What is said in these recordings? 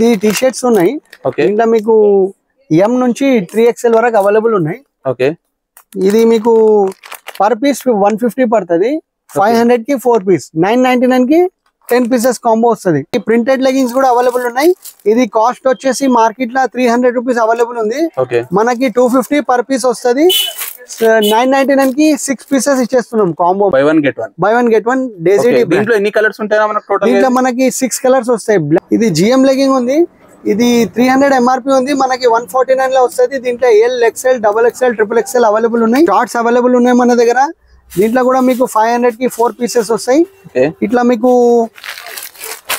ఈ T shirts ఉన్నాయి. ఇంట్లో మీకు ఎం నుంచి 3XL వరకు అవైలబుల్ ఉన్నాయి. ఓకే, ఇది మీకు పర్ పీస్ 150 పడుతుంది. 500 కి 4 పీస్, 999 కి 10 పీసెస్ కాంబో వస్తుంది. ఈ ప్రింటెడ్ లెగిన్స్ కూడా అవైలబుల్ ఉన్నాయి. ఇది కాస్ట్ వచ్చేసి మార్కెట్ లో 300 రూపీస్ అవైలబుల్ ఉంది. మనకి 250 పర్ పీస్ వస్తుంది. 999 కి 6 పీసెస్ ఇచ్చేస్తున్నాం combo. Buy one get one Daisy. దీంట్లో ఎన్ని కలర్స్ ఉంటాయా మనకు టోటల్? దీంట్లో మనకి 6 కలర్స్ వస్తాయి. ఇది జిఎం లెగ్గింగ్ ఉంది. ఇది 300 ఎంఆర్పి ఉంది. మనకి 149 లో వస్తుంది. దీంట్లో L, XL, XXL, XXL available ఉన్నాయి. షార్ట్స్ అవైలబుల్ ఉన్నాయి మన దగ్గర. దీంట్లో కూడా మీకు 500 కి 4 పీసెస్ వస్తాయి. ఇట్లా మీకు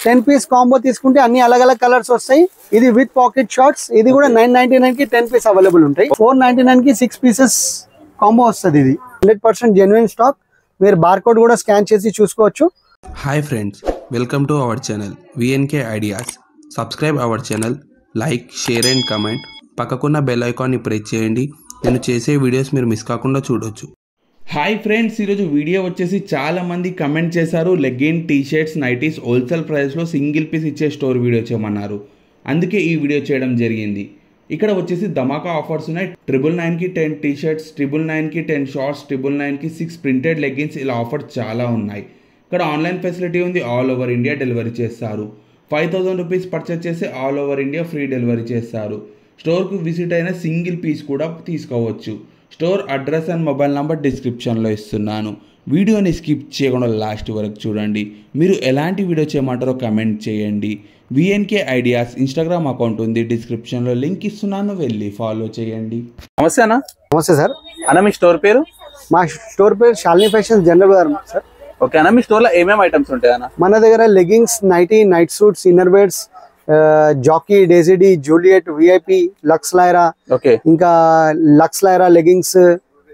10 పీస్ కాంబో తీసుకుంటే అన్ని అలగ్ అలగ్ కలర్స్ వస్తాయి. ఇది విత్ పాకెట్ షార్ట్స్. ఇది కూడా 999 కి 10 పీస్ అవైలబుల్ ఉంటాయి. 499 కి 6 పీసెస్ కాంబో వస్తుంది. ఇది 100% జెన్యున్ స్టాక్. మీరు బార్కోడ్ కూడా స్కాన్ చేసి చూసుకోవచ్చు. Hi friends, welcome to our channel VNK ideas. Subscribe our channel, like, share and comment. పక్కకున్న బెల్ ఐకాన్ని ప్రెస్ చేయండి. నేను చేసే వీడియోస్ మీరు మిస్ కాకుండా చూడొచ్చు. హాయ్ ఫ్రెండ్స్, ఈరోజు వీడియో వచ్చేసి చాలామంది కమెంట్ చేశారు. Legging, T shirts, nighties wholesale ప్రైస్లో సింగిల్ పీస్ ఇచ్చే స్టోర్ వీడియో చేయమన్నారు. అందుకే ఈ వీడియో చేయడం జరిగింది. ఇక్కడ వచ్చేసి ధమాకా ఆఫర్స్ ఉన్నాయి. 999 కి 10 టీ షర్ట్స్, 999 కి 10 షార్ట్స్, 999 కి 6 ప్రింటెడ్ లెగ్గిన్స్. ఇలా ఆఫర్స్ చాలా ఉన్నాయి. ఇక్కడ ఆన్లైన్ ఫెసిలిటీ ఉంది. ఆల్ ఓవర్ ఇండియా డెలివరీ చేస్తారు. 5000 రూపీస్ పర్చేస్ చేసి all over India free delivery చేస్తారు. స్టోర్కు విజిట్ అయిన సింగిల్ పీస్ కూడా తీసుకోవచ్చు. Store address and mobile number డిస్క్రిప్షన్లో ఇస్తున్నాను. వీడియోని స్కిప్ చేయకుండా లాస్ట్ వరకు చూడండి. మీరు ఎలాంటి వీడియో చేయమంటారో కమెంట్ చేయండి. VNK ఐడియాస్ ఇన్స్టాగ్రామ్ అకౌంట్ ఉంది, డిస్క్రిప్షన్లో లింక్ ఇస్తున్నాను, వెళ్ళి ఫాలో చేయండి. నమస్తే అన్న. నమస్తే సార్. అన్న మీ స్టోర్ పేరు? మా స్టోర్ పేరు Shalini fashion, general Bazaar sir. Okay అన్న, మీ స్టోర్ లో ఏమేమి ఐటమ్స్ ఉంటాయి అన్న? మన దగ్గర leggings, nighty, night suits, inner wears, Jockey, Daisy Dee, Juliet, VIP, Lux Lyra, ఇంకా లక్స్ లైరా లెగ్గింగ్స్,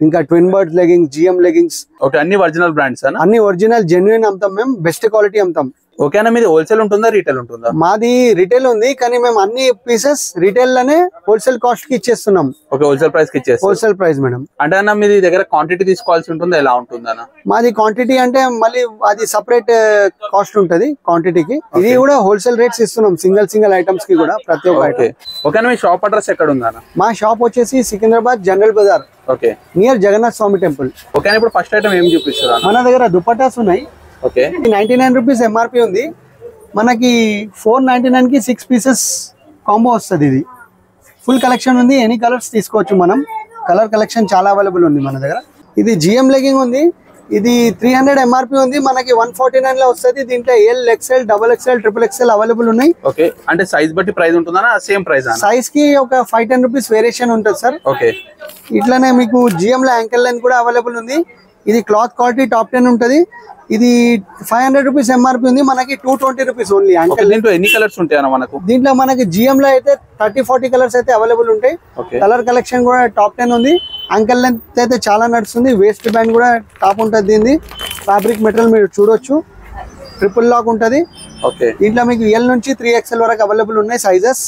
ఇంకా Twin Bird leggings, GM leggings. Okay, అన్ని ఒరిజినల్ బ్రాండ్స్ అన్న? అన్ని ఒరిజినల్ జెన్యున్ అమ్ముతాం మేము. బెస్ట్ క్వాలిటీ అమ్ముతాం. ఓకే అన్న, మీది హోల్సేల్ ఉంటుందా రీటైల్ ఉంటుందా? మాది రీటైల్ ఉంది, కానీ మేము అన్ని పీసెస్ రీటైల్ లోనే హోల్సేల్ కాస్ట్ కి ఇచ్చేస్తున్నాం. ఓకే, హోల్సేల్ ప్రైస్ కి ఇచ్చేస్తాం. Wholesale price madam. అంటే అన్న మీది దగ్గర క్వాంటిటీ తీసుకోవాల్సి ఉంటుందా, ఎలా ఉంటుంది అన్న? మాది క్వాంటిటీ అంటే మళ్ళీ అది సపరేట్ కాస్ట్ ఉంటది క్వాంటిటీకి. ఇది కూడా హోల్సేల్ రేట్స్ ఇస్తున్నాం సింగిల్ ఐటమ్స్ కి కూడా, ప్రతి ఒక్క ఐటమ్. ఓకే అన్న, మీ షాప్ అడ్రస్ ఎక్కడ ఉంది అన్న? మా షాప్ వచ్చేసి Secunderabad general Bazaar. Okay, near Jagannath Swamy temple. Okay, ఇప్పుడు ఫస్ట్ ఐటమ్ ఏం చూపిస్తారు? మన దగ్గర దుపట్టాస్ ఉన్నాయి. ఓకే, 99 రూపీస్ ఎంఆర్పి ఉంది. మనకి 499 కి 6 పీసెస్ కాంబో వస్తుంది. ఇది ఫుల్ కలెక్షన్ ఉంది. ఎనీ కలర్స్ తీసుకోవచ్చు మనం. కలర్ కలెక్షన్ చాలా అవైలబుల్ ఉంది మన దగ్గర. ఇది జిఎం లెగ్గింగ్ ఉంది. ఇది 300 ఎంఆర్పి ఉంది. మనకి 149 లో వస్తుంది. దీంట్లో L, XL, XXL, XXL available ఉన్నాయి. ఓకే, అంటే సైజ్ బట్టి ప్రైస్ ఉంటుందా? Same price? సైజ్ కి ఒక 5-10 రూపీస్ వేరియేషన్ ఉంటుంది సార్. ఓకే, ఇట్లానే మీకు జిఎం లో యాంకిల్ లెంత్ కూడా అవైలబుల్ ఉంది. ఇది క్లాత్ క్వాలిటీ టాప్ 10 ఉంటుంది. ఇది 500 రూపీస్ ఎంఆర్పి ఉంది. మనకి 220 రూపీస్ ఓన్లీ. దీంట్లో ఎన్ని కలర్స్ ఉంటాయన్న మనకు? దీంట్లో మనకి జిఎం లో అయితే 30-40 కలర్స్ అయితే అవైలబుల్ ఉంటాయి. కలర్ కలెక్షన్ కూడా టాప్ 10 ఉంది. అంకల్ లెంత్ అయితే చాలా నడుస్తుంది. వేస్ట్ బ్యాండ్ కూడా టాప్ ఉంటుంది. దీన్ని ఫ్యాబ్రిక్ మెటీరియల్ మీరు చూడొచ్చు. ట్రిపుల్ లాక్ ఉంటుంది. దీంట్లో మీకు ఎల్ నుంచి 3XL వరకు అవైలబుల్ ఉన్నాయి సైజెస్.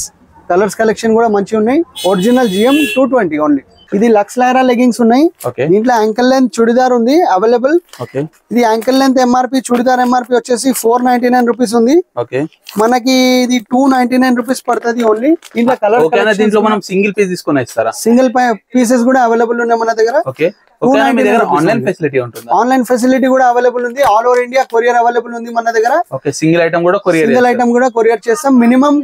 కలర్స్ కలెక్షన్ కూడా మంచిగా ఉన్నాయి. Original GM 220 only. ఇది లక్స్ లైరా లెగ్గింగ్స్ ఉన్నాయి. దీంట్లో యాంకిల్ లెంత్ చుడిదార్ ఉంది అవైలబుల్. ఇది ankle length MRP, churidar MRP వచ్చేసి 499 రూపీస్ ఉంది. మనకి ఇది 299 రూపీస్ పడుతుంది ఓన్లీ. దీంట్లో కలర్ దీంట్లో మనం సింగిల్ పీస్ తీసుకుని ఇస్తారా? సింగిల్ పీసెస్ కూడా అవైలబుల్ ఉన్నాయి మన దగ్గర. ఆన్లైన్ ఫెసిలిటీ ఉంటుంది. ఆన్లైన్ ఫెసిలిటీ కూడా అవైలబుల్ ఉంది. All over India courier available ఉంది మన దగ్గర. సింగిల్ ఐటమ్ కూడా కొరియర్ చేస్తాం. మినిమం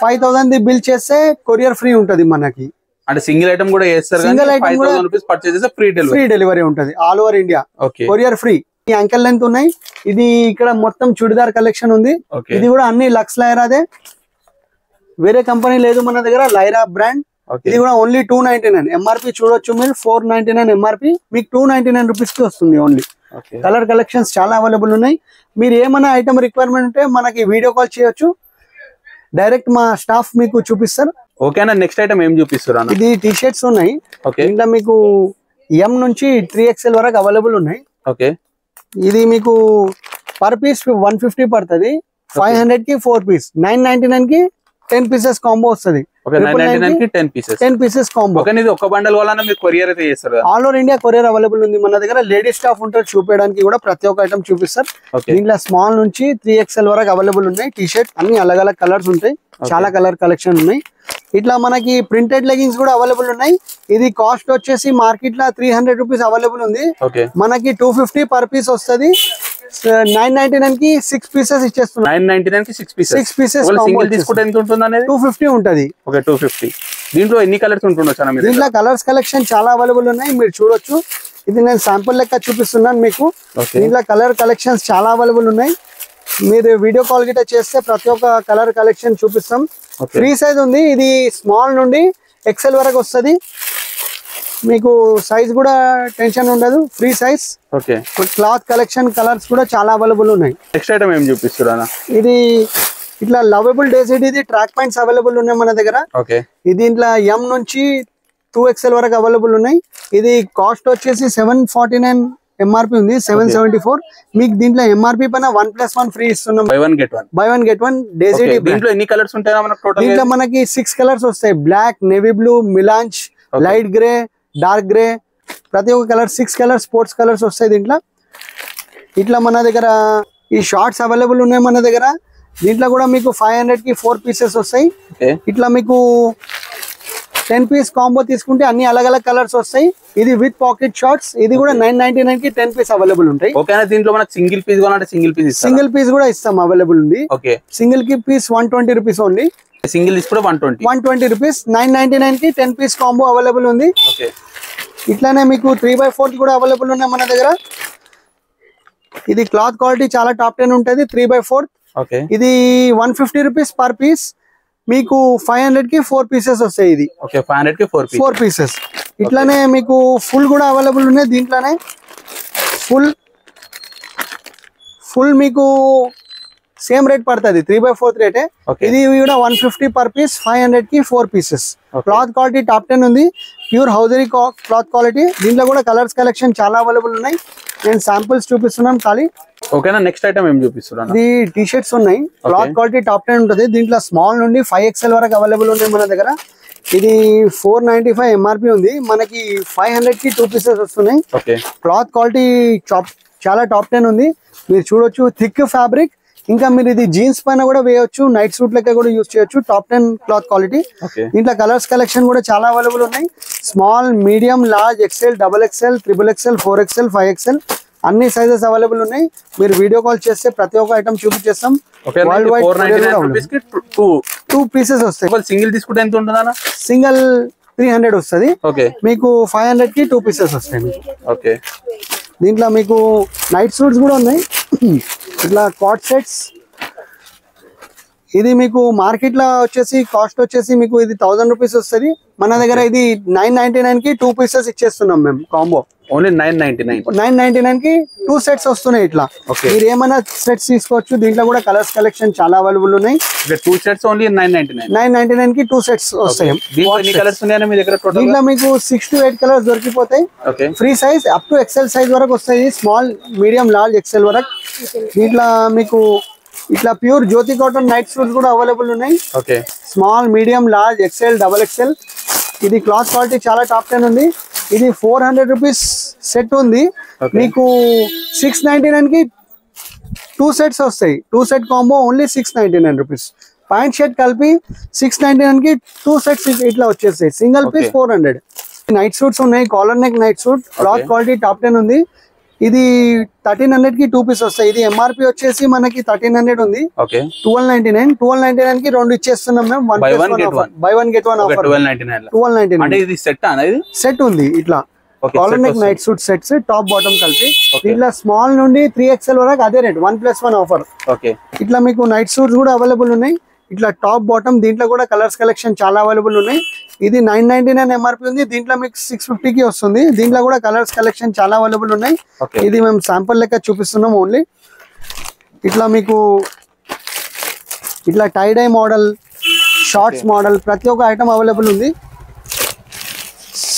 5000 బిల్ చేస్తే కొరియర్ ఫ్రీ ఉంటది మనకి. అంటే సింగిల్ ఐటమ్ కూడా చేస్తారు. సింగిల్ ఐటమ్ కూడా పర్చేస్ చేస్తే ఫ్రీ డెలివరీ ఉంటది. All over India courier free. ఈ యాంకిల్ లెంత్ ఉన్నాయి. ఇది ఇక్కడ మొత్తం చుడిదార్ కలెక్షన్ ఉంది. ఇది కూడా అన్ని లక్స్ లైరాదే, వేరే కంపెనీ లేదు మన దగ్గర. Lyra brand. ఇది కూడా ఓన్లీ 299 ఎంఆర్పి. చూడొచ్చు మీరు. 499 ఎంఆర్పి, మీకు 299 రూపీస్ కి వస్తుంది ఓన్లీ. కలర్ కలెక్షన్స్ చాలా అవైలబుల్ ఉన్నాయి. మీరు ఏమైనా ఐటమ్ రిక్వైర్మెంట్ ఉంటే మనకి వీడియో కాల్ చేయొచ్చు. డైరెక్ట్ మా స్టాఫ్ మీకు చూపిస్తారు. ఓకే అన్న, నెక్స్ట్ ఐటమ్ ఏం చూపిస్తారు అన్న? ఇది టీ షర్ట్స్ ఉన్నాయి. ఇంకా మీకు ఎం నుంచి 3XL వరకు అవైలబుల్ ఉన్నాయి. ఓకే, ఇది మీకు పర్ పీస్ 150 పడుతుంది. 500 కి 4 పీస్, 999 కి 10 పీసెస్ కాంబో వస్తుంది. ఓకే 999 కి 10 pieces కాంబో. ఓకే ఇది ఒక బండల్ వల్ల మీరు కొరియర్ అయితే చేస్తారు కదా? All over India courier available ఉంది మన దగ్గర. లేడీస్ స్టాఫ్ ఉంటారు చూపించడానికి కూడా, ప్రతి ఒక్క ఐటమ్ చూపిస్తారు. దీంట్లో స్మాల్ నుంచి 3XL వరకు అవైలబుల్ ఉన్నాయి. టీ షర్ట్ అన్ని అలగ్ అలగ్ కలర్స్ ఉంటాయి, చాలా కలర్ కలెక్షన్ ఉన్నాయి. ఇట్లా మనకి ప్రింటెడ్ లెగిన్స్ కూడా అవైలబుల్ ఉన్నాయి. ఇది కాస్ట్ వచ్చేసి మార్కెట్ లో 300 రూపీస్ అవైలబుల్ ఉంది. మనకి 250 పర్ పీస్ వస్తుంది. 999 కి 6 పీసెస్ ఇచ్చేస్తున్నాం. 999 కి 6 pieces సింగిల్ తీసుకుంటే ఎంత ఉంటుంది అనేది? 250 ఉంటది. ఓకే 250. దీంట్లో ఎన్ని కలర్స్ ఉంటుండొచ్చు? దీంట్లో కలర్స్ కలెక్షన్ చాలా అవైలబుల్ ఉన్నాయి, మీరు చూడొచ్చు. ఇది నేను శాంపుల్ లెక్క చూపిస్తున్నాను మీకు. దీంట్లో కలర్ కలెక్షన్స్ చాలా అవైలబుల్ ఉన్నాయి. మీరు వీడియో కాల్ గిట్ట చేస్తే ప్రతి ఒక్క కలర్ కలెక్షన్ చూపిస్తాం. ఫ్రీ సైజ్ ఉంది. ఇది స్మాల్ నుండి XL వరకు వస్తుంది. మీకు సైజ్ కూడా టెన్షన్ ఉండదు, free size. Okay cloth collection colours కూడా చాలా అవైలబుల్ ఉన్నాయి. నెక్స్ట్ ఐటమ్ ఏం చూపిస్తున్నా? ఇది ఇట్లా లవబుల్ డేసిడ్, ఇది ట్రాక్ పాయింట్స్ అవైలబుల్ ఉన్నాయి మన దగ్గర. ఓకే ఇది దీంట్లో M నుంచి 2XL వరకు అవైలబుల్ ఉన్నాయి. ఇది కాస్ట్ వచ్చేసి 749 MRP ఉంది, 774. మీకు దీంట్లో MRP పైన 1+1 ఫ్రీ ఇస్తున్నాం. Buy one get one Daisy Dee. దీంట్లో ఎన్ని కలర్స్ ఉంటాయి మనకు టోటల్? దీంట్లో మనకి 6 కలర్స్ వస్తాయి. Black, navy blue, melange, light grey, dark grey, ప్రతి ఒక్క కలర్ 6 కలర్స్ స్పోర్ట్స్ కలర్స్ వస్తాయి దీంట్లో. ఇట్లా మన దగ్గర ఈ షార్ట్స్ అవైలబుల్ ఉన్నాయి మన దగ్గర. దీంట్లో కూడా మీకు 500 కి 4 పీసెస్ వస్తాయి. ఇట్లా మీకు 10 పీస్ కాంబో తీసుకుంటే అన్ని అలగ్ అలగ్ కలర్స్ వస్తాయి. ఇది విత్ పాకెట్ షార్ట్స్. ఇది కూడా 999 కి 10 పీస్ అవైలబుల్ ఉంటాయి. ఓకేనా? దీంట్లో మనకు సింగిల్ పీస్ కావాలంటే సింగిల్ పీస్ కూడా ఇస్తాం, అవైలబుల్ ఉంది. ఓకే సింగిల్ కి పీస్ 120 రూపీస్ ఓన్లీ. సింగిల్ కూడా 120 రూపీస్. 999 కి 10 పీస్ కాంబో అవైలబుల్ ఉంది. ఓకే ఇట్లానే మీకు 3/4 కూడా అవైలబుల్ ఉన్నాయి మన దగ్గర. ఇది క్లాత్ క్వాలిటీ చాలా టాప్ 10 ఉంటుంది. 3/4. ఓకే ఇది 150 రూపీస్ పర్ పీస్. మీకు 500 కి 4 పీసెస్ వస్తాయి. ఇది ఓకే 500 కి 4 పీసెస్. ఇట్లానే మీకు ఫుల్ కూడా అవైలబుల్ ఉన్నాయి. దీంట్లోనే ఫుల్ మీకు సేమ్ రేట్ పడుతుంది, 3/4 రేటే. ఇది కూడా 150 పర్ పీస్, 500 కి 4 పీసెస్. క్లాత్ క్వాలిటీ టాప్ 10 ఉంది, ప్యూర్ హౌజరీ క్లాత్ క్వాలిటీ. దీంట్లో కూడా కలర్స్ కలెక్షన్ చాలా అవైలబుల్ ఉన్నాయి. నేను శాంపుల్స్ చూపిస్తున్నాను ఖాళీ. ఓకేనా? నెక్స్ట్ ఐటమ్ ఏం చూపిస్తున్నా? ఇది టీ షర్ట్స్ ఉన్నాయి. క్లాత్ క్వాలిటీ టాప్ 10 ఉంటుంది. దీంట్లో స్మాల్ నుండి 5XL వరకు అవైలబుల్ ఉన్నాయి మన దగ్గర. ఇది 495 MRP ఉంది. మనకి 500 కి 2 పీసెస్ వస్తున్నాయి. క్లాత్ క్వాలిటీ చాలా టాప్ 10 ఉంది, మీరు చూడొచ్చు. Thick fabric. ఇంకా మీరు ఇది జీన్స్ పైన కూడా వేయొచ్చు, నైట్ సూట్ లెక్క కూడా యూజ్ చేయొచ్చు. Top 10 cloth quality. దీంట్లో కలర్స్ కలెక్షన్ కూడా చాలా అవైలబుల్ ఉన్నాయి. Small, medium, large, XL, XXL, XXL, 4XL, 5XL అన్ని సైజెస్ అవైలబుల్ ఉన్నాయి. మీరు వీడియో కాల్ చేస్తే ప్రతి ఒక్క ఐటమ్ చూపించేస్తాం. వరల్డ్ వైడ్ 2 పీసెస్ వస్తాయి. సింగిల్ తీసుకుంటే ఎంత ఉంటుందా? సింగిల్ 300 వస్తుంది. మీకు 500 కి 2 పీసెస్ వస్తాయి మీకు. ఓకే దీంట్లో మీకు నైట్ సూట్స్ కూడా ఉన్నాయి. ఇట్లా కాట్ సెట్స్. ఇది మీకు మార్కెట్ లో వచ్చేసి కాస్ట్ వచ్చేసి మీకు ఇది 1000 రూపీస్ వస్తుంది. మన దగ్గర ఇది 999 కి 2 పీసెస్ ఇచ్చేస్తున్నాం మేము కాంబో. ఓన్లీ 999 కి 2 సెట్స్ వస్తున్నాయి. ఇట్లా మీరు ఏమైనా సెట్స్ తీసుకోవచ్చు. దీంట్లో కూడా కలర్స్ కలెక్షన్ చాలా అవైలబుల్ ఉన్నాయి. 2 సెట్స్ ఓన్లీ 999 కి 2 సెట్స్ వస్తాయి. దీంట్లో మీకు 6 to 8 కలర్స్ దొరికిపోతాయి. Free size up to XL size వరకు వస్తాయి. స్మాల్, మీడియం, లార్జ్, XL వరకు. దీంట్లో మీకు ఇట్లా ప్యూర్ జ్యోతి కాటన్ నైట్ సూట్స్ కూడా అవైలబుల్ ఉన్నాయి. Small, medium, large, XL, XXL. ఇది క్లాత్ క్వాలిటీ చాలా టాప్ 10 ఉంది. ఇది 400 రూపీస్ సెట్ ఉంది. మీకు 699 కి 2 సెట్స్ వస్తాయి. 2 set combo only 699 rupees. Pant shirt కలిపి 699 కి 2 సెట్స్ ఇట్లా వచ్చేస్తాయి. Single piece 400. నైట్ సూట్స్ ఉన్నాయి. Collar neck night suit. Cloth quality top 10 ఉంది. ఇది 1300 కి 2 పీస్ వస్తాయి. ఇది MRP వచ్చేసి మనకి 1300 ఉంది. 1299 కి 2 ఇచ్చేస్తున్నాం మేము. By one get one offer. 1299. ఇది సెట్ అనేది సెట్ ఉంది. ఇట్లా caller neck night suit sets top bottom కలిపి. ఇట్లా స్మాల్ నుండి 3XL వరకు అదే రేట్, 1+1 ఆఫర్. ఇట్లా మీకు నైట్ సూట్స్ కూడా అవైలబుల్ ఉన్నాయి. ఇట్లా టాప్ బాటమ్. దీంట్లో కూడా కలర్స్ కలెక్షన్ చాలా అవైలబుల్ ఉన్నాయి. ఇది 999 MRP ఉంది. దీంట్లో మీకు 650 కి వస్తుంది. దీంట్లో కూడా కలర్స్ కలెక్షన్ చాలా అవైలబుల్ ఉన్నాయి. ఇది మేము శాంపుల్ లెక్క చూపిస్తున్నాం ఓన్లీ. ఇట్లా మీకు ఇట్లా tie dye model, shorts model ప్రతి ఒక్క ఐటమ్ అవైలబుల్ ఉంది.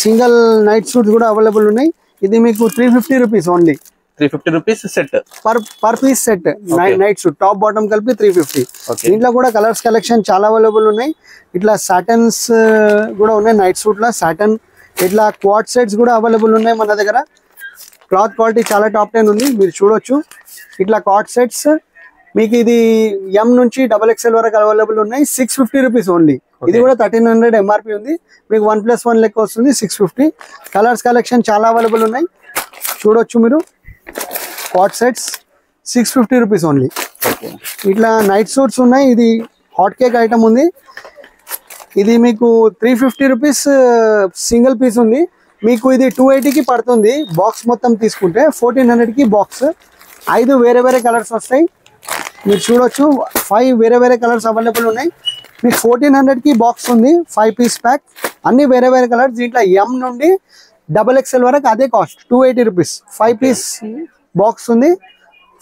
సింగిల్ నైట్ సూట్స్ కూడా అవైలబుల్ ఉన్నాయి. ఇది మీకు 350 rupees only. 350 rupees set per piece set. Night suit top bottom కలిపి 350. దీంట్లో కూడా కలర్స్ కలెక్షన్ చాలా అవైలబుల్ ఉన్నాయి. ఇట్లా సాటన్స్ కూడా ఉన్నాయి నైట్ సూట్ లో. సాటన్ ఇట్లా క్వాడ్ సెట్స్ కూడా అవైలబుల్ ఉన్నాయి మన దగ్గర. క్లాత్ క్వాలిటీ చాలా టాప్ 10 ఉంది, మీరు చూడొచ్చు. ఇట్లా క్వాడ్ సెట్స్ మీకు ఇది M నుంచి XXL వరకు అవైలబుల్ ఉన్నాయి. 650 రూపీస్ ఓన్లీ. ఇది కూడా 1300 MRP ఉంది. మీకు 1+1 లెక్క వస్తుంది 650. కలర్స్ కలెక్షన్ చాలా అవైలబుల్ ఉన్నాయి, చూడొచ్చు మీరు. Quad sets 650 rupees only. ఇట్లా నైట్ సూట్స్ ఉన్నాయి. ఇది హాట్ కేక్ ఐటమ్ ఉంది. ఇది మీకు 350 రూపీస్ సింగిల్ పీస్ ఉంది. మీకు ఇది 280కి పడుతుంది బాక్స్ మొత్తం తీసుకుంటే. 1400కి బాక్స్. 5 వేరే వేరే కలర్స్ వస్తాయి, మీరు చూడొచ్చు. 5 వేరే వేరే కలర్స్ అవైలబుల్ ఉన్నాయి. మీకు 1400కి బాక్స్ ఉంది, 5 పీస్ ప్యాక్. అన్ని వేరే వేరే కలర్స్. దీంట్లో M నుండి XXL వరకు అదే కాస్ట్ 280 రూపీస్. 5 పీస్ బాక్స్ ఉంది,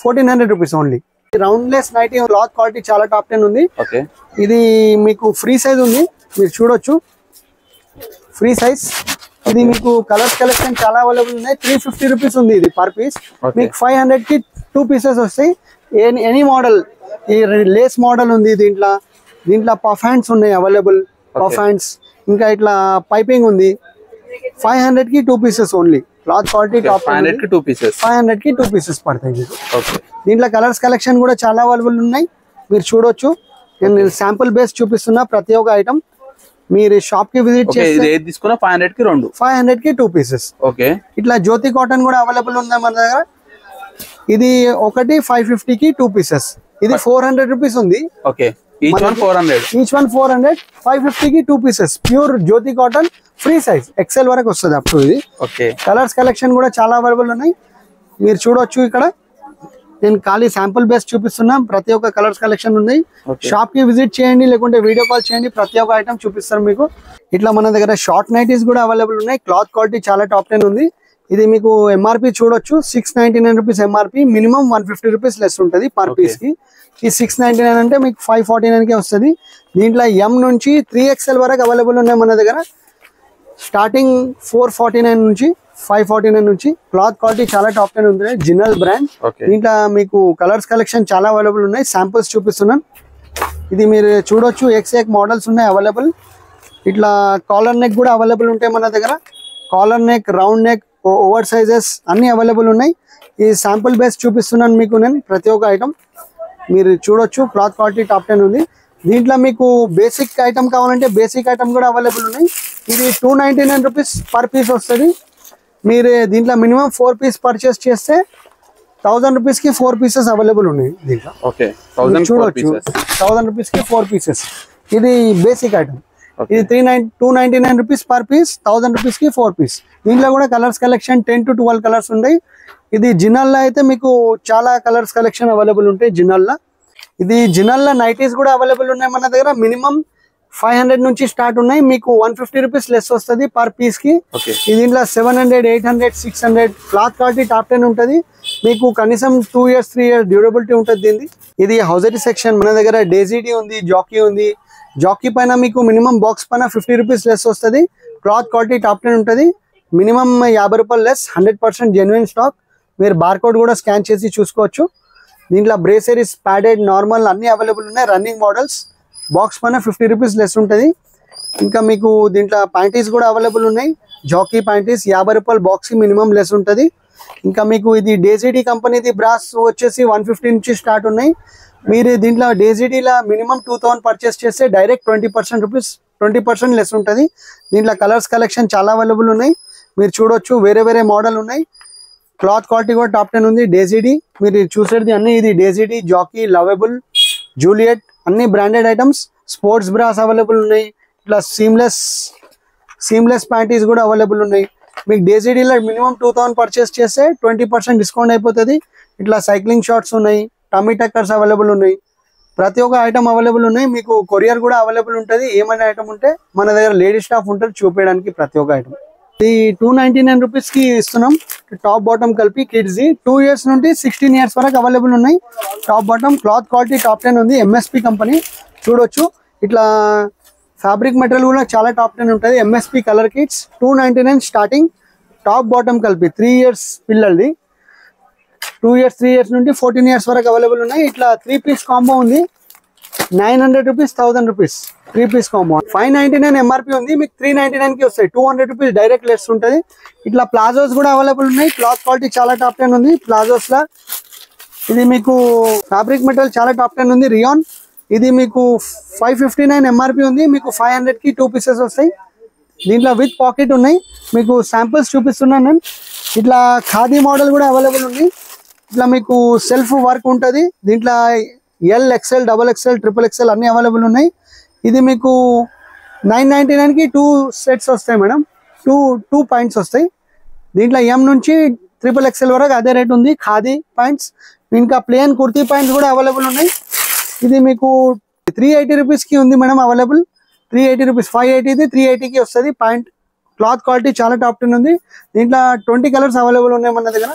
1400 రూపీస్ ఓన్లీ. రౌండ్లెస్ నైటీ క్లాత్ క్వాలిటీ చాలా టాప్ 10 ఉంది. ఇది మీకు ఫ్రీ సైజ్ ఉంది, మీరు చూడొచ్చు. Free size. ఇది మీకు కలర్స్ కలెక్షన్ చాలా అవైలబుల్ ఉన్నాయి. 350 రూపీస్ ఉంది ఇది పర్ పీస్. మీకు 500కి 2 పీసెస్ వస్తాయి. Any model. ఈ లేస్ మోడల్ ఉంది దీంట్లో. దీంట్లో పఫ్ హ్యాండ్స్ ఉన్నాయి అవైలబుల్, పఫ్ హ్యాండ్స్. ఇంకా ఇట్లా పైపింగ్ ఉంది. 500కి 2 pieces only. Cloth quality top 500కి 2 పీసెస్. 500కి 2 పీసెస్ పడతాయి మీకు. దీంట్లో కలర్స్ కలెక్షన్ కూడా చాలా అవైలబుల్ ఉన్నాయి, మీరు చూడొచ్చు. నేను శాంపుల్ బేస్ చూపిస్తున్నా ప్రతి ఒక్క ఐటమ్. మీరు షాప్ కి విజిట్ చేస్తే 500కి 2 పీసెస్. ఇట్లా జ్యోతి కాటన్ కూడా అవైలబుల్ ఉంది మన దగ్గర. ఇది ఒకటి 550కి 2 పీసెస్. ఇది 400 రూపీస్ ఉంది. Each one 400. 550కి 2 పీసెస్. ప్యూర్ జ్యోతి కాటన్, ఫ్రీ సైజ్ XL వరకు వస్తుంది అప్ టు ఇది. కలర్స్ కలెక్షన్ కూడా చాలా అవైలబుల్ ఉన్నాయి, మీరు చూడొచ్చు. ఇక్కడ నేను ఖాళీ శాంపుల్ బేస్ చూపిస్తున్నా. ప్రతి ఒక్క కలర్స్ కలెక్షన్ ఉన్నాయి. షాప్ కి విజిట్ చేయండి, లేకుంటే వీడియో కాల్ చేయండి, ప్రతి ఒక్క ఐటమ్ చూపిస్తారు మీకు. ఇట్లా మన దగ్గర షార్ట్ నైటీస్ కూడా అవైలబుల్ ఉన్నాయి. క్లాత్ క్వాలిటీ చాలా టాప్ 10 ఉంది. ఇది మీకు MRP చూడొచ్చు 699 rupees MRP. Minimum 150 rupees less ఉంటుంది పర్ పీస్ కి. ఈ 699 అంటే మీకు 549కే వస్తుంది. దీంట్లో M నుంచి 3XL వరకు అవైలబుల్ ఉన్నాయి మన దగ్గర. స్టార్టింగ్ 449 నుంచి 549 నుంచి. క్లాత్ క్వాలిటీ చాలా టాప్ 10 ఉంది. జినల్ బ్రాండ్. దీంట్లో మీకు కలర్స్ కలెక్షన్ చాలా అవైలబుల్ ఉన్నాయి. శాంపుల్స్ చూపిస్తున్నాను. ఇది మీరు చూడొచ్చు. ఎక్స్ మోడల్స్ ఉన్నాయి అవైలబుల్. ఇట్లా కాలర్ నెక్ కూడా అవైలబుల్ ఉంటాయి మన దగ్గర. Collar neck, round neck, over sizes అన్ని అవైలబుల్ ఉన్నాయి. ఈ శాంపుల్ బేస్ చూపిస్తున్నాను మీకు నేను ప్రతి ఒక్క ఐటమ్, మీరు చూడొచ్చు. క్లాత్ క్వాలిటీ టాప్ 10 ఉంది. దీంట్లో మీకు బేసిక్ ఐటమ్ కావాలంటే బేసిక్ ఐటమ్ కూడా అవైలబుల్ ఉన్నాయి. ఇది 299 రూపీస్ పర్ పీస్ వస్తుంది. మీరు దీంట్లో మినిమం 4 పీస్ పర్చేస్ చేస్తే 1000 రూపీస్కి 4 పీసెస్ అవైలబుల్ ఉన్నాయి దీంట్లో. చూడొచ్చు 1000 రూపీస్కి 4 పీసెస్. ఇది బేసిక్ ఐటమ్. ఇది 299 రూపీస్ పర్ పీస్, 1000 రూపీస్కి 4 పీస్. దీంట్లో కూడా కలర్స్ కలెక్షన్ 10 to 12 కలర్స్ ఉన్నాయి. ఇది జినల్లో అయితే మీకు చాలా కలర్స్ కలెక్షన్ అవైలబుల్ ఉంటాయి జినల్లో. ఇది జినల్లో నైటీస్ కూడా అవైలబుల్ ఉన్నాయి మన దగ్గర. మినిమం 500 నుంచి స్టార్ట్ ఉన్నాయి. మీకు 150 రూపీస్ లెస్ వస్తుంది పర్ పీస్ కి. దీంట్లో 700, 800, 600. క్లాత్ క్వాలిటీ టాప్ 10 ఉంటుంది. మీకు కనీసం 2 years 3 years డ్యూరబిలిటీ ఉంటుంది దీన్ని. ఇది హౌజరీ సెక్షన్. మన దగ్గర డేజీడీ ఉంది, జాకీ ఉంది. జాకీ పైన మీకు మినిమం బాక్స్ పైన 50 రూపీస్ లెస్ వస్తుంది. క్లాత్ క్వాలిటీ టాప్ 10 ఉంటుంది. మినిమం 50 రూపాయలు లెస్. 100% genuine stock. మీరు బార్కోడ్ కూడా స్కాన్ చేసి చూసుకోవచ్చు. దీంట్లో బ్రేసరీస్, ప్యాడెడ్, నార్మల్ అన్ని అవైలబుల్ ఉన్నాయి. Running models. బాక్స్ పైన 50 రూపీస్ లెస్ ఉంటుంది. ఇంకా మీకు దీంట్లో ప్యాంటీస్ కూడా అవైలబుల్ ఉన్నాయి. జాకీ ప్యాంటీస్ 50 రూపాయలు బాక్స్ మినిమం లెస్ ఉంటుంది. ఇంకా మీకు ఇది డేజీడీ కంపెనీది బ్రాస్ వచ్చేసి 150 నుంచి స్టార్ట్ ఉన్నాయి. మీరు దీంట్లో డేజీడీలో మినిమం 2000 పర్చేస్ చేస్తే డైరెక్ట్ 20% లెస్ ఉంటుంది. దీంట్లో కలర్స్ కలెక్షన్ చాలా అవైలబుల్ ఉన్నాయి, మీరు చూడొచ్చు. వేరే వేరే మోడల్ ఉన్నాయి. క్లాత్ క్వాలిటీ కూడా టాప్ 10 ఉంది. డేజీడీ మీరు చూసేది అన్ని ఇది డేజీడీ, జాకీ, లవబుల్, జూలియట్ అన్ని branded items. Sports brass available ఉన్నాయి. ఇట్లా సీమ్లెస్ ప్యాంటీస్ కూడా అవైలబుల్ ఉన్నాయి. మీకు డేజీడీలో మినిమం 2000 పర్చేస్ చేస్తే 20% డిస్కౌంట్ అయిపోతుంది. ఇట్లా సైక్లింగ్ షార్ట్స్ ఉన్నాయి. టమ్మీ టక్కర్స్ అవైలబుల్ ఉన్నాయి. ప్రతి ఒక్క ఐటమ్ అవైలబుల్ ఉన్నాయి. మీకు కొరియర్ కూడా అవైలబుల్ ఉంటుంది. ఏమైనా ఐటమ్ ఉంటే మన దగ్గర లేడీ స్టాఫ్ ఉంటారు చూపించడానికి ప్రతి ఒక్క ఐటమ్. ఇది 299 రూపీస్కి ఇస్తున్నాం. టాప్ బాటమ్ కలిపి కిడ్స్ 2 years నుండి 16 years వరకు అవైలబుల్ ఉన్నాయి. Top bottom. Cloth quality top 10 ఉంది. MSP కంపెనీ చూడొచ్చు. ఇట్లా ఫ్యాబ్రిక్ మెటీరియల్ కూడా చాలా టాప్ 10 ఉంటుంది. MSP colour kits 299 starting. Top bottom కలిపి 3 years పిల్లలది. 2 years 3 years నుండి 14 years వరకు అవైలబుల్ ఉన్నాయి. ఇట్లా 3 piece కాంబో ఉంది. 900 rupees, 1000 rupees 3 piece combo. 599 MRP ఉంది, మీకు 399 కి వస్తాయి. 200 rupees డైరెక్ట్ లెస్ ఉంటుంది. ఇట్లా ప్లాజోస్ కూడా అవైలబుల్ ఉన్నాయి. క్లాత్ క్వాలిటీ చాలా టాప్ 10 ఉంది ప్లాజోస్ లా. ఇది మీకు ఫ్యాబ్రిక్ మెటీరియల్ చాలా టాప్ 10 ఉంది. రియాన్ ఇది మీకు 559 MRP ఉంది, మీకు 500 కి 2 pieces వస్తాయి. దీంట్లో విత్ పాకెట్ ఉన్నాయి. మీకు శాంపిల్స్ చూపిస్తున్నాను నేను. ఇట్లా ఖాదీ మోడల్ కూడా అవైలబుల్ ఉంది. ఇట్లా మీకు సెల్ఫ్ వర్క్ ఉంటుంది. దీంట్లో L, XL, double XL, triple XL అన్ని అవైలబుల్ ఉన్నాయి. ఇది మీకు 999 కి 2 sets వస్తాయి మేడం. 2 పాయింట్స్ వస్తాయి. దీంట్లో ఎం నుంచి ట్రిపుల్ ఎక్స్ఎల్ వరకు అదే రేట్ ఉంది. ఖాదీ పాయింట్స్, ఇంకా ప్లేన్ కుర్తీ పాయింట్స్ కూడా అవైలబుల్ ఉన్నాయి. ఇది మీకు 380 rupees కి ఉంది మేడం అవైలబుల్. 380 rupees, 580 ఇది 380 కి వస్తుంది పాయింట్. క్లాత్ క్వాలిటీ చాలా టాప్ 10 ఉంది. దీంట్లో 20 కలర్స్ అవైలబుల్ ఉన్నాయి మన దగ్గర.